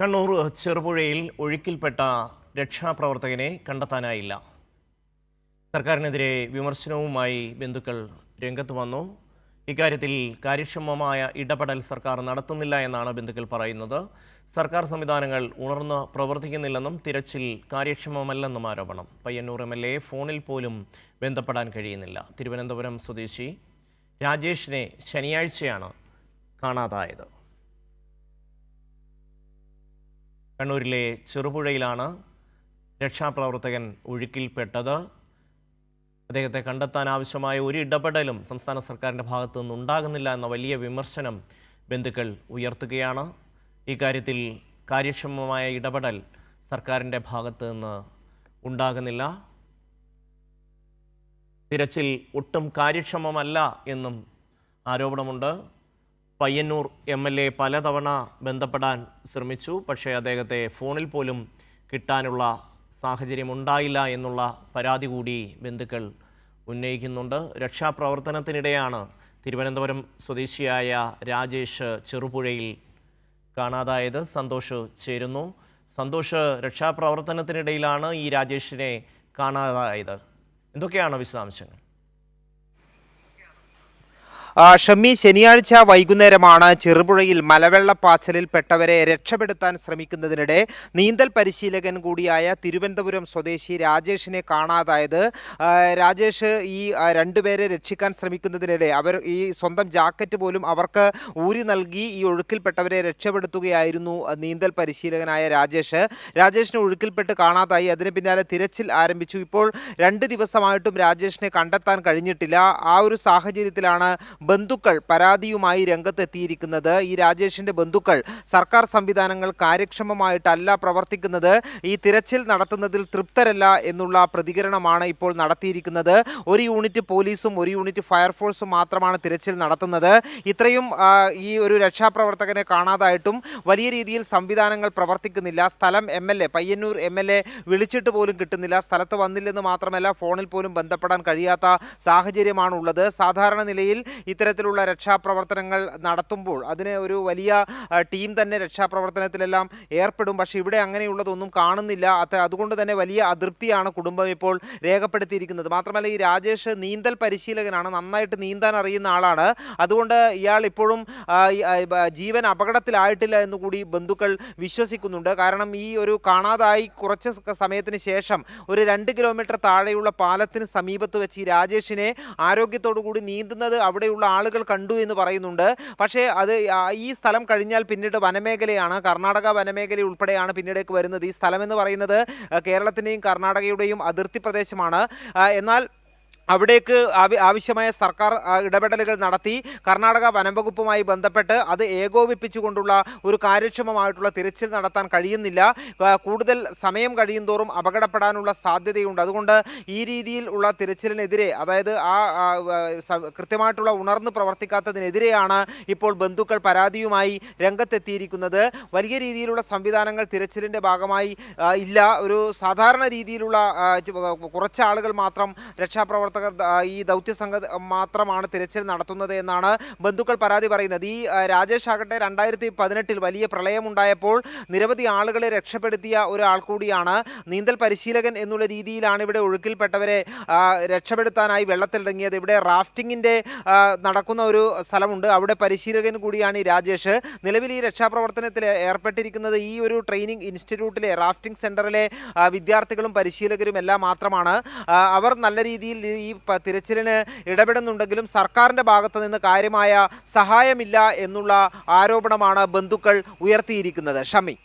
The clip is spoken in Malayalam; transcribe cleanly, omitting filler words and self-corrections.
കണ്ണൂർ ചെറുപുഴയിൽ ഒഴുക്കിൽപ്പെട്ട രക്ഷാപ്രവർത്തകനെ കണ്ടെത്താനായില്ല. സർക്കാരിനെതിരെ വിമർശനവുമായി ബന്ധുക്കൾ രംഗത്ത് വന്നു. ഇക്കാര്യത്തിൽ കാര്യക്ഷമമായ ഇടപെടൽ സർക്കാർ നടത്തുന്നില്ല എന്നാണ് ബന്ധുക്കൾ പറയുന്നത്. സർക്കാർ സംവിധാനങ്ങൾ ഉണർന്ന് പ്രവർത്തിക്കുന്നില്ലെന്നും തിരച്ചിൽ കാര്യക്ഷമമല്ലെന്നും ആരോപണം. പയ്യന്നൂർ MLA ഫോണിൽ പോലും ബന്ധപ്പെടാൻ കഴിയുന്നില്ല. തിരുവനന്തപുരം സ്വദേശി രാജേഷിനെ ശനിയാഴ്ചയാണ് കാണാതായത്. കണ്ണൂരിലെ ചെറുപുഴയിലാണ് രക്ഷാപ്രവർത്തകൻ ഒഴുക്കിൽപ്പെട്ടത്. അദ്ദേഹത്തെ കണ്ടെത്താൻ ആവശ്യമായ ഒരു ഇടപെടലും സംസ്ഥാന സർക്കാരിൻ്റെ ഭാഗത്തു നിന്നുണ്ടാകുന്നില്ല എന്ന വലിയ വിമർശനം ബന്ധുക്കൾ ഉയർത്തുകയാണ്. ഇക്കാര്യത്തിൽ കാര്യക്ഷമമായ ഇടപെടൽ സർക്കാരിൻ്റെ ഭാഗത്തു നിന്ന് ഉണ്ടാകുന്നില്ല. തിരച്ചിൽ ഒട്ടും കാര്യക്ഷമമല്ല എന്നും ആരോപണമുണ്ട്. പയ്യന്നൂർ MLA പലതവണ ബന്ധപ്പെടാൻ ശ്രമിച്ചു. പക്ഷേ അദ്ദേഹത്തെ ഫോണിൽ പോലും കിട്ടാനുള്ള സാഹചര്യം ഉണ്ടായില്ല എന്നുള്ള പരാതി കൂടി ബന്ധുക്കൾ ഉന്നയിക്കുന്നുണ്ട്. രക്ഷാപ്രവർത്തനത്തിനിടെയാണ് തിരുവനന്തപുരം സ്വദേശിയായ രാജേഷ് ചെറുപുഴയിൽ കാണാതായത്. സന്തോഷ് ചേരുന്നു. സന്തോഷ്, രക്ഷാപ്രവർത്തനത്തിനിടയിലാണ് ഈ രാജേഷിനെ കാണാതായത്. എന്തൊക്കെയാണ് വിശദാംശങ്ങൾ? ഷമ്മി, ശനിയാഴ്ച വൈകുന്നേരമാണ് ചെറുപുഴയിൽ മലവെള്ളപ്പാച്ചിലിൽപ്പെട്ടവരെ രക്ഷപ്പെടുത്താൻ ശ്രമിക്കുന്നതിനിടെ നീന്തൽ പരിശീലകൻ കൂടിയായ തിരുവനന്തപുരം സ്വദേശി രാജേഷിനെ കാണാതായത്. രാജേഷ് ഈ രണ്ടുപേരെ രക്ഷിക്കാൻ ശ്രമിക്കുന്നതിനിടെ അവർ ഈ സ്വന്തം ജാക്കറ്റ് പോലും അവർക്ക് ഊരി നൽകി ഈ ഒഴുക്കിൽപ്പെട്ടവരെ രക്ഷപ്പെടുത്തുകയായിരുന്നു നീന്തൽ പരിശീലകനായ രാജേഷിനെ ഒഴുക്കിൽപ്പെട്ട് കാണാതായി. അതിന് പിന്നാലെ തിരച്ചിൽ ആരംഭിച്ചു. ഇപ്പോൾ 2 ദിവസമായിട്ടും രാജേഷിനെ കണ്ടെത്താൻ കഴിഞ്ഞിട്ടില്ല. ആ ഒരു സാഹചര്യത്തിലാണ് ബന്ധുക്കൾ പരാതിയുമായി രംഗത്തെത്തിയിരിക്കുന്നത്. ഈ രാജേഷിന്റെ ബന്ധുക്കൾ സർക്കാർ സംവിധാനങ്ങൾ കാര്യക്ഷമമായിട്ടല്ല പ്രവർത്തിക്കുന്നത്, ഈ തിരച്ചിൽ നടത്തുന്നതിൽ തൃപ്തരല്ല എന്നുള്ള പ്രതികരണമാണ് ഇപ്പോൾ നടത്തിയിരിക്കുന്നത്. ഒരു യൂണിറ്റ് പോലീസും ഒരു യൂണിറ്റ് ഫയർഫോഴ്സും മാത്രമാണ് തിരച്ചിൽ നടത്തുന്നത്. ഇത്രയും ഈ ഒരു രക്ഷാപ്രവർത്തകനെ കാണാതായിട്ടും വലിയ രീതിയിൽ സംവിധാനങ്ങൾ പ്രവർത്തിക്കുന്നില്ല. സ്ഥലം പയ്യന്നൂർ MLA വിളിച്ചിട്ട് പോലും കിട്ടുന്നില്ല. സ്ഥലത്ത് വന്നില്ലെന്ന് മാത്രമല്ല, ഫോണിൽ പോലും ബന്ധപ്പെടാൻ കഴിയാത്ത സാഹചര്യമാണുള്ളത്. സാധാരണ നിലയിൽ ഇത്തരത്തിലുള്ള രക്ഷാപ്രവർത്തനങ്ങൾ നടത്തുമ്പോൾ അതിന് ഒരു വലിയ ടീം തന്നെ രക്ഷാപ്രവർത്തനത്തിലെല്ലാം ഏർപ്പെടും. പക്ഷേ ഇവിടെ അങ്ങനെയുള്ളതൊന്നും കാണുന്നില്ല. അതുകൊണ്ട് തന്നെ വലിയ അതൃപ്തിയാണ് കുടുംബം ഇപ്പോൾ രേഖപ്പെടുത്തിയിരിക്കുന്നത്. മാത്രമല്ല, ഈ രാജേഷ് നീന്തൽ പരിശീലകനാണ്, നന്നായിട്ട് നീന്താൻ അറിയുന്ന ആളാണ്. അതുകൊണ്ട് ഇയാൾ ഇപ്പോഴും ജീവൻ അപകടത്തിലായിട്ടില്ല എന്നുകൂടി ബന്ധുക്കൾ വിശ്വസിക്കുന്നുണ്ട്. കാരണം ഈ ഒരു കാണാതായി കുറച്ച് സമയത്തിന് ശേഷം ഒരു 2 കിലോമീറ്റർ താഴെയുള്ള പാലത്തിന് സമീപത്ത് വെച്ച് ഈ രാജേഷിനെ ആരോഗ്യത്തോടു കൂടി നീന്തുന്നത് അവിടെയുള്ള ആളുകൾ കണ്ടു എന്ന് പറയുന്നുണ്ട്. പക്ഷേ അത് ഈ സ്ഥലം കഴിഞ്ഞാൽ പിന്നീട് വനമേഖലയാണ്, കർണാടക വനമേഖല ഉൾപ്പെടെയാണ് പിന്നീടേക്ക് വരുന്നത്. ഈ സ്ഥലം എന്ന് പറയുന്നത് കേരളത്തിൻ്റെയും കർണാടകയുടെയും അതിർത്തി പ്രദേശമാണ്. എന്നാൽ അവിടേക്ക് ആവശ്യമായ സർക്കാർ ഇടപെടലുകൾ നടത്തി കർണാടക വനംവകുപ്പുമായി ബന്ധപ്പെട്ട് അത് ഏകോപിപ്പിച്ചുകൊണ്ടുള്ള ഒരു കാര്യക്ഷമമായിട്ടുള്ള തിരച്ചിൽ നടത്താൻ കഴിയുന്നില്ല. കൂടുതൽ സമയം കഴിയും തോറും അപകടപ്പെടാനുള്ള സാധ്യതയുണ്ട്. അതുകൊണ്ട് ഈ രീതിയിൽ ഉള്ള തിരച്ചിലിനെതിരെ, അതായത് കൃത്യമായിട്ടുള്ള ഉണർന്ന് പ്രവർത്തിക്കാത്തതിനെതിരെയാണ് ഇപ്പോൾ ബന്ധുക്കൾ പരാതിയുമായി രംഗത്തെത്തിയിരിക്കുന്നത്. വലിയ രീതിയിലുള്ള സംവിധാനങ്ങൾ തിരച്ചിലിൻ്റെ ഭാഗമായി ഇല്ല. ഒരു സാധാരണ രീതിയിലുള്ള കുറച്ച് ആളുകൾ മാത്രം രക്ഷാപ്രവർത്തകർ ഈ ദൗത്യസംഘം മാത്രമാണ് തിരച്ചിൽ നടത്തുന്നത് എന്നാണ് ബന്ധുക്കൾ പരാതി പറയുന്നത്. ഈ രാജേഷ് ആകട്ടെ 2018 വലിയ പ്രളയമുണ്ടായപ്പോൾ നിരവധി ആളുകളെ രക്ഷപ്പെടുത്തിയ ഒരാൾ കൂടിയാണ്. നീന്തൽ പരിശീലകൻ എന്നുള്ള രീതിയിലാണ് ഇവിടെ ഒഴുക്കിൽപ്പെട്ടവരെ രക്ഷപ്പെടുത്താനായി വെള്ളത്തിലിറങ്ങിയത്. ഇവിടെ റാഫ്റ്റിങ്ങിൻ്റെ നടക്കുന്ന ഒരു സ്ഥലമുണ്ട്, അവിടെ പരിശീലകൻ കൂടിയാണ് ഈ രാജേഷ്. നിലവിൽ ഈ രക്ഷാപ്രവർത്തനത്തിൽ ഏർപ്പെട്ടിരിക്കുന്നത് ഈ ഒരു ട്രെയിനിങ് ഇൻസ്റ്റിറ്റ്യൂട്ടിലെ റാഫ്റ്റിംഗ് സെൻ്ററിലെ വിദ്യാർത്ഥികളും പരിശീലകരും എല്ലാം മാത്രമാണ്. അവർ നല്ല രീതിയിൽ ഈ തിരച്ചിലിന് ഇടപെടുന്നുണ്ടെങ്കിലും സർക്കാരിൻ്റെ ഭാഗത്ത് നിന്ന് കാര്യമായ സഹായമില്ല എന്നുള്ള ആരോപണമാണ് ബന്ധുക്കൾ ഉയർത്തിയിരിക്കുന്നത്. ഷമി.